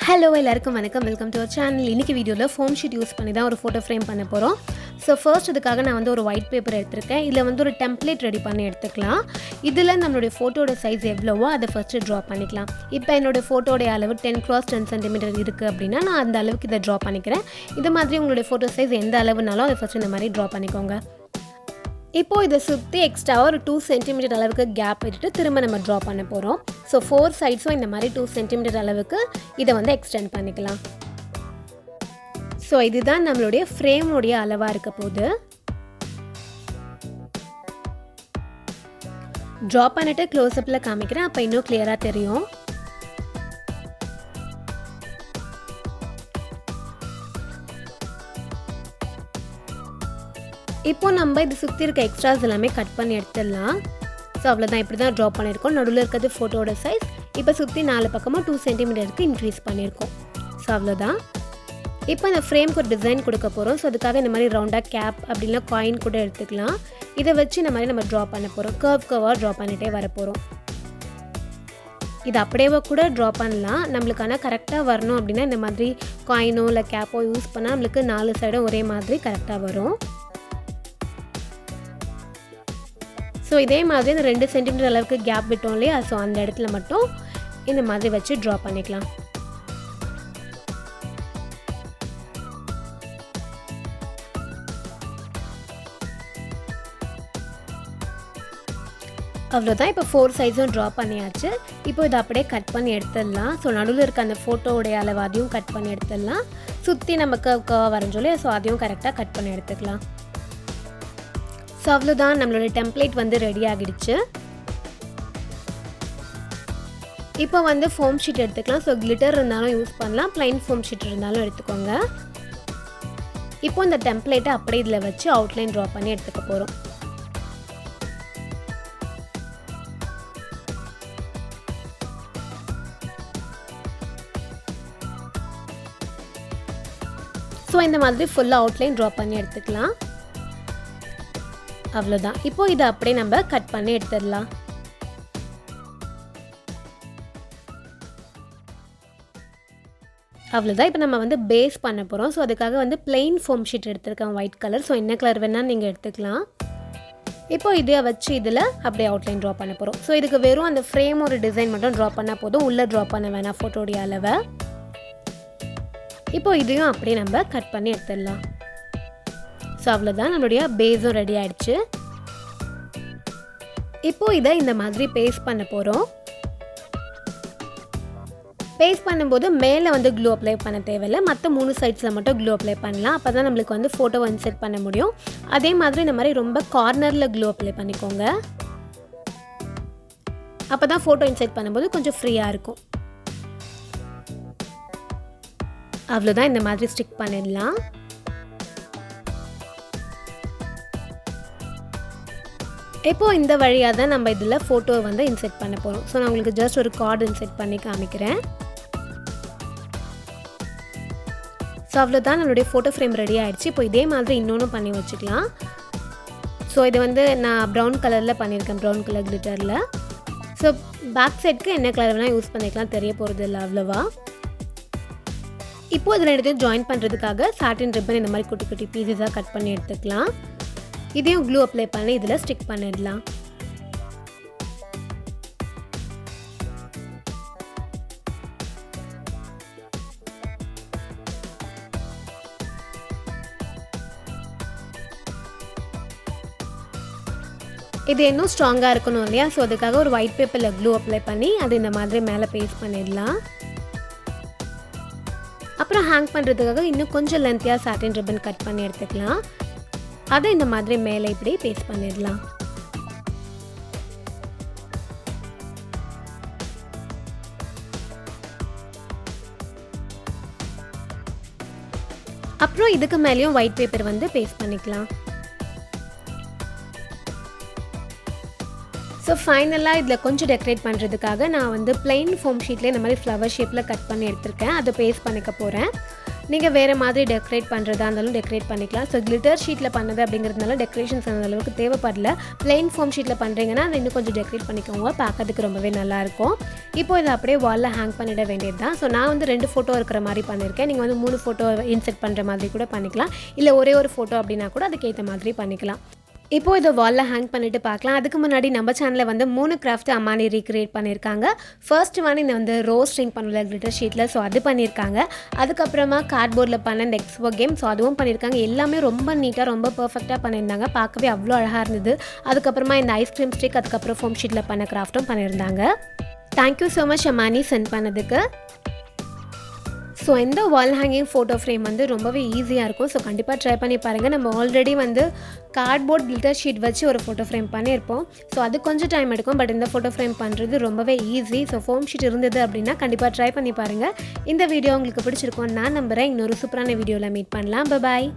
Hello எல்லாருக்கும் வணக்கம், welcome to our channel. இன்றைக்கி வீடியோவில் ஃபோம் ஷீட் யூஸ் பண்ணி தான் ஒரு ஃபோட்டோ ஃப்ரேம் பண்ண போகிறோம். ஸோ ஃபர்ஸ்ட் இதுக்காக நான் ஒரு ஒயிட் பேப்பர் எடுத்திருக்கேன். இதில் ஒரு டெம்ப்ளேட் ரெடி பண்ணி எடுத்துக்கலாம். இதில் நம்மளுடைய ஃபோட்டோட சைஸ் எவ்வளவோ அதை ஃபஸ்ட்டு ட்ரா பண்ணிக்கலாம். இப்போ என்னோடய ஃபோட்டோடைய அளவு 10x10 சென்டிமீட்டர் இருக்குது அப்படின்னா நான் அந்த அளவுக்கு இதை ட்ரா பண்ணிக்கிறேன். இது மாதிரி உங்களுடைய ஃபோட்டோ சைஸ் எந்த அளவுனாலும் அதை ஃபஸ்ட்டு இந்த மாதிரி ட்ரா பண்ணிக்கோங்க. இப்போது இதை சுற்றி எக்ஸ்ட்ராவாக ஒரு 2 சென்டிமீட்டர் அளவுக்கு கேப் விட்டுட்டு திரும்ப நம்ம ட்ரா பண்ண போகிறோம். ஸோ 4 சைட்ஸும் இந்த மாதிரி 2 சென்டிமீட்டர் அளவுக்கு இதை எக்ஸ்டெண்ட் பண்ணிக்கலாம். ஸோ இதுதான் நம்மளுடைய ஃப்ரேமுடைய அளவாக இருக்க போகுது. ட்ரா பண்ணிட்டு க்ளோஸ்அப்பில் காமிக்கிறேன், அப்போ இன்னும் கிளியராக தெரியும். இப்போ நம்ம இது சுற்றி இருக்க எக்ஸ்ட்ராஸ் எல்லாமே கட் பண்ணி எடுத்துடலாம். ஸோ அவ்வளோதான், இப்படி தான் ட்ரா பண்ணியிருக்கோம். நடுவில் இருக்கிறது ஃபோட்டோட சைஸ். இப்போ சுற்றி 4 பக்கமாக 2 சென்டிமீட்டருக்கு இன்க்ரீஸ் பண்ணியிருக்கோம். ஸோ அவ்வளோதான். இப்போ இந்த ஃப்ரேம்க்கு ஒரு டிசைன் கொடுக்க போகிறோம். ஸோ அதுக்காக இந்த மாதிரி ரவுண்டாக கேப் அப்படின்னா காயின் கூட எடுத்துக்கலாம். இதை வச்சு இந்த மாதிரி நம்ம ட்ரா பண்ண போகிறோம். கர்வாக ட்ரா பண்ணிகிட்டே வர போகிறோம். இது அப்படியே கூட ட்ரா பண்ணலாம். நம்மளுக்கு ஆனால் கரெக்டாக வரணும் அப்படின்னா இந்த மாதிரி காயினோ இல்லை கேப்போ யூஸ் பண்ணால் நம்மளுக்கு 4 சைடும் ஒரே மாதிரி கரெக்டாக வரும். ஸோ இதே மாதிரி இந்த 2 சென்டிமீட்டர் அளவுக்கு கேப் விட்டோம் இல்லையா, ஸோ அந்த இடத்துல மட்டும் இந்த மாதிரி வச்சு ட்ரா பண்ணிக்கலாம். அவ்வளோதான். இப்போ 4 சைஸும் ட்ரா பண்ணியாச்சு. இப்போ இதை அப்படியே கட் பண்ணி எடுத்துடலாம். ஸோ நடுவில் இருக்க அந்த ஃபோட்டோவுடைய அளவு அதையும் கட் பண்ணி எடுத்துடலாம். சுற்றி நம்ம கர்வாக வரைஞ்சோம் இல்லையா, ஸோ அதையும் கரெக்டாக கட் பண்ணி எடுத்துக்கலாம். ஸோ அவ்வளோதான், நம்மளோட டெம்ப்ளேட் ரெடி ஆகிடுச்சு. இப்போ ஃபோம் ஷீட் எடுத்துக்கலாம். ஸோ கிளிட்டர் இருந்தாலும் யூஸ் பண்ணலாம், ப்ளைன் ஃபோம் ஷீட் இருந்தாலும் எடுத்துக்கோங்க. இப்போ இந்த டெம்ப்ளேட்டை அப்படியே இதில் வச்சு அவுட்லைன் ட்ரா பண்ணி எடுத்துக்க போகிறோம். ஸோ இந்த மாதிரி ஃபுல்லாக அவுட்லைன் ட்ரா பண்ணி எடுத்துக்கலாம். அவ்வளோதான். இப்போ இதை அப்படியே நம்ம கட் பண்ணி எடுத்துடலாம். அவ்வளோதான். இப்போ நம்ம பேஸ் பண்ண போகிறோம். ஸோ அதுக்காக பிளெயின் ஃபோம் ஷீட் எடுத்துருக்கேன், ஒயிட் கலர். ஸோ என்ன கலர் வேணால் நீங்கள் எடுத்துக்கலாம். இப்போ இதை வச்சு இதில் அப்படியே அவுட்லைன் ட்ரா பண்ண போகிறோம். ஸோ இதுக்கு வெறும் அந்த ஃப்ரேம் ஒரு டிசைன் மட்டும் ட்ரா பண்ணால் போதும், உள்ளே ட்ரா பண்ண வேணாம் ஃபோட்டோடைய அளவை. இப்போ இதையும் அப்படியே நம்ம கட் பண்ணி எடுத்துடலாம். ஸோ அவ்வளோதான், நம்மளுடைய பேஸும் ரெடி ஆகிடுச்சு. இப்போது இதை இந்த மாதிரி பேஸ்ட் பண்ண போகிறோம். பேஸ்ட் பண்ணும்போது மேலே க்ளூ அப்ளை பண்ண தேவையில்லை, மற்ற 3 சைட்ஸில் மட்டும் க்ளூ அப்ளை பண்ணலாம். அப்போ தான் நம்மளுக்கு ஃபோட்டோவை இன்செர்ட் பண்ண முடியும். அதே மாதிரி இந்த மாதிரி ரொம்ப கார்னரில் க்ளூ அப்ளை பண்ணிக்கோங்க. அப்போ தான் ஃபோட்டோ இன்செர்ட் பண்ணும்போது கொஞ்சம் ஃப்ரீயாக இருக்கும். அவ்வளோதான், இந்த மாதிரி ஸ்டிக் பண்ணிடலாம். இப்போது இந்த வழியாக தான் நம்ம இதில் ஃபோட்டோவை இன்செர்ட் பண்ண போகிறோம். ஸோ நான் உங்களுக்கு ஜஸ்ட் ஒரு கார்டு இன்செர்ட் பண்ணி காமிக்கிறேன். ஸோ அவ்வளோதான், நம்மளுடைய ஃபோட்டோ ஃப்ரேம் ரெடி ஆகிடுச்சு. இப்போ இதே மாதிரி இன்னொன்று பண்ணி வச்சுக்கலாம். ஸோ இது நான் ப்ரௌன் கலரில் பண்ணியிருக்கேன், ப்ரௌன் கலர் கிளிட்டரில். ஸோ பேக் சைடுக்கு என்ன கலர் வேணால் யூஸ் பண்ணிக்கலாம், தெரிய போகிறது இல்லை அவ்வளோவா. இப்போது இதில் எடுத்து ஜாயின் பண்ணுறதுக்காக சாட்டின் ரிப்பன் இந்த மாதிரி குட்டி குட்டி பீசஸாக கட் பண்ணி எடுத்துக்கலாம். இதையும் க்ளூ அப்ளை பண்ணி இதில் ஸ்டிக் பண்ணிடலாம். இது இன்னும் ஸ்ட்ராங்காக இருக்கணும் இல்லையா, ஸோ அதுக்காக ஒரு ஒயிட் பேப்பரில் க்ளூ அப்ளை பண்ணி அது இந்த மாதிரி மேலே பேஸ்ட் பண்ணிடலாம். அப்புறம் ஹேங் பண்ணுறதுக்காக இன்னும் கொஞ்சம் லென்த்தியாக சாட்டின் ரிப்பன் கட் பண்ணி எடுத்துக்கலாம். அதை இந்த மாதிரி மேலே இப்படி பேஸ்ட் பண்ணிடலாம். அப்புறம் இதுக்கு மேலேயும் ஒயிட் பேப்பர் பேஸ்ட் பண்ணிக்கலாம். ஸோ ஃபைனலாக இதில் கொஞ்சம் டெக்கரேட் பண்ணுறதுக்காக நான் பிளெயின் ஃபோம் ஷீட்லேயே இந்த மாதிரி ஃப்ளவர் ஷேப்பில் கட் பண்ணி எடுத்திருக்கேன். அதை பேஸ்ட் பண்ணிக்க போகிறேன். நீங்கள் வேறு மாதிரி டெக்கரேட் பண்ணுறதா இருந்தாலும் டெக்கரேட் பண்ணிக்கலாம். ஸோ கிளிட்டர் ஷீட்டில் பண்ணது அப்படிங்கிறதுனால டெக்கரேஷன்ஸ் அந்த அளவுக்கு தேவைப்படல. பிளெயின் ஃபோம் ஷீட்டில் பண்ணுறீங்கன்னா அதை இன்னும் கொஞ்சம் டெக்கரேட் பண்ணிக்கோங்க, பார்க்கறதுக்கு ரொம்பவே நல்லாயிருக்கும். இப்போ இதை அப்படியே வாலில் ஹேங் பண்ணிட வேண்டியது தான். ஸோ நான் வந்து 2 ஃபோட்டோ இருக்கிற மாதிரி பண்ணியிருக்கேன். நீங்கள் வந்து 3 ஃபோட்டோ இன்செர்ட் பண்ணுற மாதிரி கூட பண்ணிக்கலாம், இல்லை ஒரே ஒரு ஃபோட்டோ அப்படின்னா கூட அதுக்கேற்ற மாதிரி பண்ணிக்கலாம். இப்போது இதை வாலில் ஹேங் பண்ணிவிட்டு பார்க்கலாம். அதுக்கு முன்னாடி நம்ம சேனலில் வந்து 3 கிராஃப்ட் அம்மானி ரீக்ரியேட் பண்ணியிருக்காங்க. ஃபர்ஸ்ட் ஒன் இந்த வந்து ரோஸ் ஸ்ட்ரிங் பண்ணல கிளிட்டர் ஷீட்டில், ஸோ அது பண்ணியிருக்காங்க. அதுக்கப்புறமா கார்ட்போர்டில் பண்ண இந்த எக்ஸ்போ கேம், ஸோ அதுவும் பண்ணியிருக்காங்க. எல்லாமே ரொம்ப நீட்டாக ரொம்ப பர்ஃபெக்டாக பண்ணியிருந்தாங்க, பார்க்கவே அவ்வளோ அழகாக இருந்தது. அதுக்கப்புறமா இந்த ஐஸ்கிரீம் ஸ்டிக், அதுக்கப்புறம் ஃபோம் ஷீட்டில் பண்ண கிராஃப்ட்டும் பண்ணியிருந்தாங்க. Thank you so much Ammani send பண்ணதுக்கு. ஸோ இந்த வால் ஹேங்கிங் ஃபோட்டோ ஃப்ரேம் வந்து ரொம்பவே ஈஸியாக இருக்கும். ஸோ கண்டிப்பாக ட்ரை பண்ணி பாருங்கள். நம்ம ஆல்ரெடி வந்து கார்ட்போர்ட் கிளிட்டர் ஷீட் வச்சு ஒரு ஃபோட்டோ ஃப்ரேம் பண்ணியிருப்போம். ஸோ அது கொஞ்சம் டைம் எடுக்கும், பட் இந்த ஃபோட்டோ ஃப்ரேம் பண்ணுறது ரொம்பவே ஈஸி. ஸோ ஃபோம் ஷீட் இருந்தது அப்படின்னா கண்டிப்பாக ட்ரை பண்ணி பாருங்கள். இந்த வீடியோ உங்களுக்கு பிடிச்சிருக்கும் நான் நம்புகிறேன். இன்னொரு சூப்பரான வீடியோவில் மீட் பண்ணலாம். பாய்.